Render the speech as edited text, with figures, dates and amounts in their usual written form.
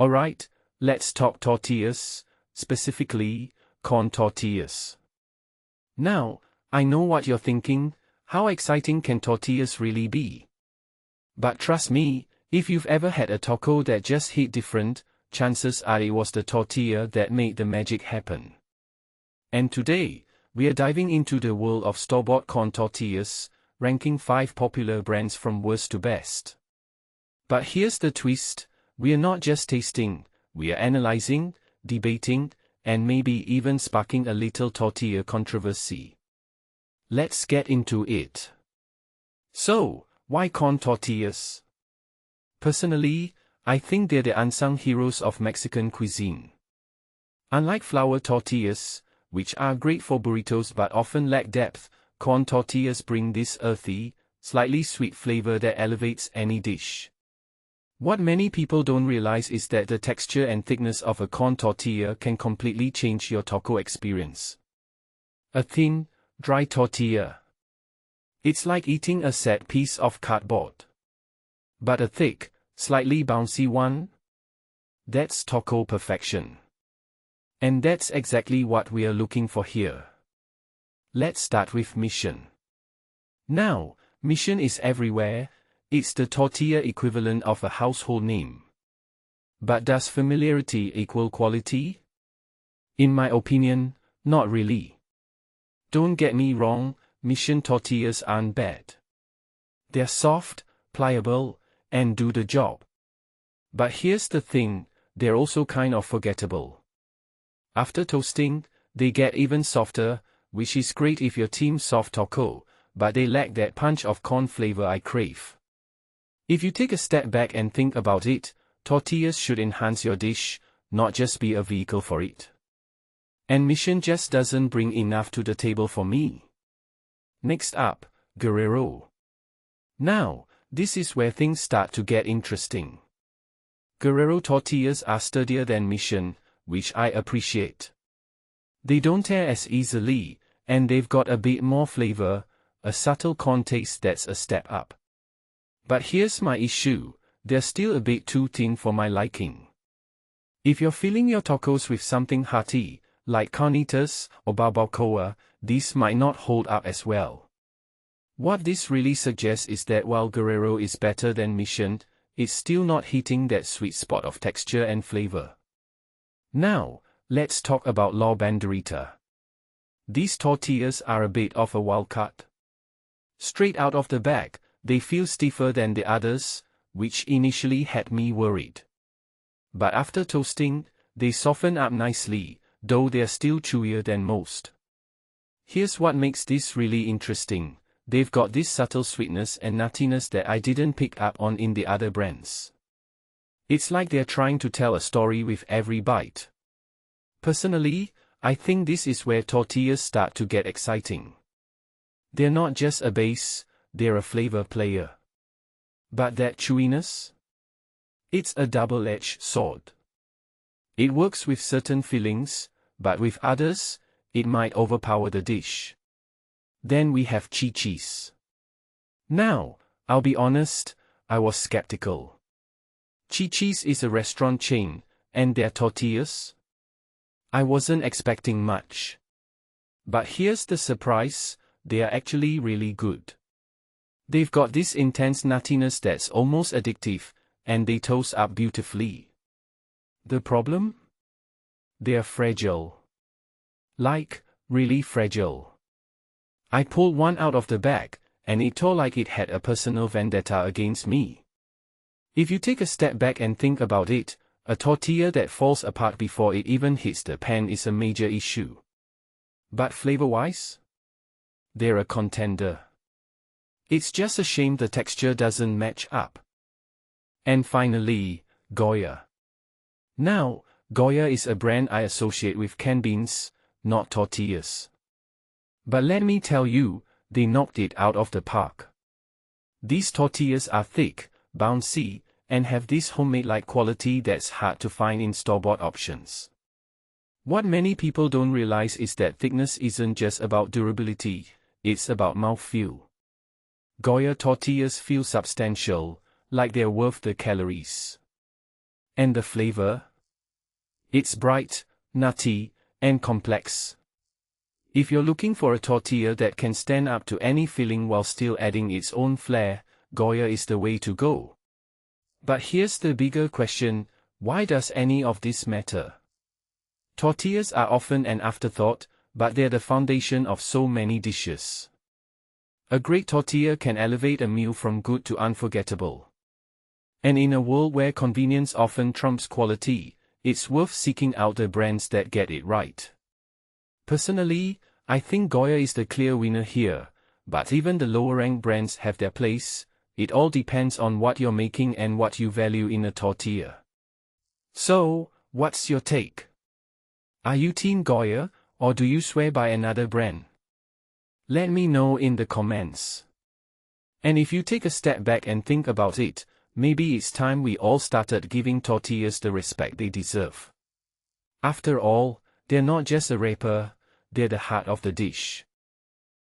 Alright, let's talk tortillas, specifically, corn tortillas. Now, I know what you're thinking, how exciting can tortillas really be? But trust me, if you've ever had a taco that just hit different, chances are it was the tortilla that made the magic happen. And today, we are diving into the world of store-bought corn tortillas, ranking 5 popular brands from worst to best. But here's the twist, we are not just tasting, we are analyzing, debating, and maybe even sparking a little tortilla controversy. Let's get into it. So, why corn tortillas? Personally, I think they're the unsung heroes of Mexican cuisine. Unlike flour tortillas, which are great for burritos but often lack depth, corn tortillas bring this earthy, slightly sweet flavor that elevates any dish. What many people don't realize is that the texture and thickness of a corn tortilla can completely change your taco experience. A thin, dry tortilla. It's like eating a sad piece of cardboard. But a thick, slightly bouncy one? That's taco perfection. And that's exactly what we are looking for here. Let's start with Mission. Now, Mission is everywhere, it's the tortilla equivalent of a household name. But does familiarity equal quality? In my opinion, not really. Don't get me wrong, Mission tortillas aren't bad. They're soft, pliable, and do the job. But here's the thing, they're also kind of forgettable. After toasting, they get even softer, which is great if you're team soft taco, but they lack that punch of corn flavor I crave. If you take a step back and think about it, tortillas should enhance your dish, not just be a vehicle for it. And Mission just doesn't bring enough to the table for me. Next up, Guerrero. Now, this is where things start to get interesting. Guerrero tortillas are sturdier than Mission, which I appreciate. They don't tear as easily, and they've got a bit more flavor, a subtle corn taste that's a step up. But here's my issue, they're still a bit too thin for my liking. If you're filling your tacos with something hearty, like carnitas or barbacoa, these might not hold up as well. What this really suggests is that while Guerrero is better than Mission, it's still not hitting that sweet spot of texture and flavor. Now, let's talk about La Banderita. These tortillas are a bit of a wild card. Straight out of the bag, they feel stiffer than the others, which initially had me worried. But after toasting, they soften up nicely, though they're still chewier than most. Here's what makes this really interesting, they've got this subtle sweetness and nuttiness that I didn't pick up on in the other brands. It's like they're trying to tell a story with every bite. Personally, I think this is where tortillas start to get exciting. They're not just a base, they're a flavor player. But that chewiness? It's a double-edged sword. It works with certain fillings, but with others, it might overpower the dish. Then we have Chi-Chi's. Now, I'll be honest, I was skeptical. Chi-Chi's is a restaurant chain, and their tortillas? I wasn't expecting much. But here's the surprise, they are actually really good. They've got this intense nuttiness that's almost addictive, and they toast up beautifully. The problem? They're fragile. Like, really fragile. I pulled one out of the bag, and it tore like it had a personal vendetta against me. If you take a step back and think about it, a tortilla that falls apart before it even hits the pan is a major issue. But flavor-wise? They're a contender. It's just a shame the texture doesn't match up. And finally, Goya. Now, Goya is a brand I associate with canned beans, not tortillas. But let me tell you, they knocked it out of the park. These tortillas are thick, bouncy, and have this homemade-like quality that's hard to find in store-bought options. What many people don't realize is that thickness isn't just about durability, it's about mouthfeel. Goya tortillas feel substantial, like they're worth the calories. And the flavor? It's bright, nutty, and complex. If you're looking for a tortilla that can stand up to any filling while still adding its own flair, Goya is the way to go. But here's the bigger question, why does any of this matter? Tortillas are often an afterthought, but they're the foundation of so many dishes. A great tortilla can elevate a meal from good to unforgettable. And in a world where convenience often trumps quality, it's worth seeking out the brands that get it right. Personally, I think Goya is the clear winner here, but even the lower-ranked brands have their place. It all depends on what you're making and what you value in a tortilla. So, what's your take? Are you Team Goya, or do you swear by another brand? Let me know in the comments. And if you take a step back and think about it, maybe it's time we all started giving tortillas the respect they deserve. After all, they're not just a wrapper, they're the heart of the dish.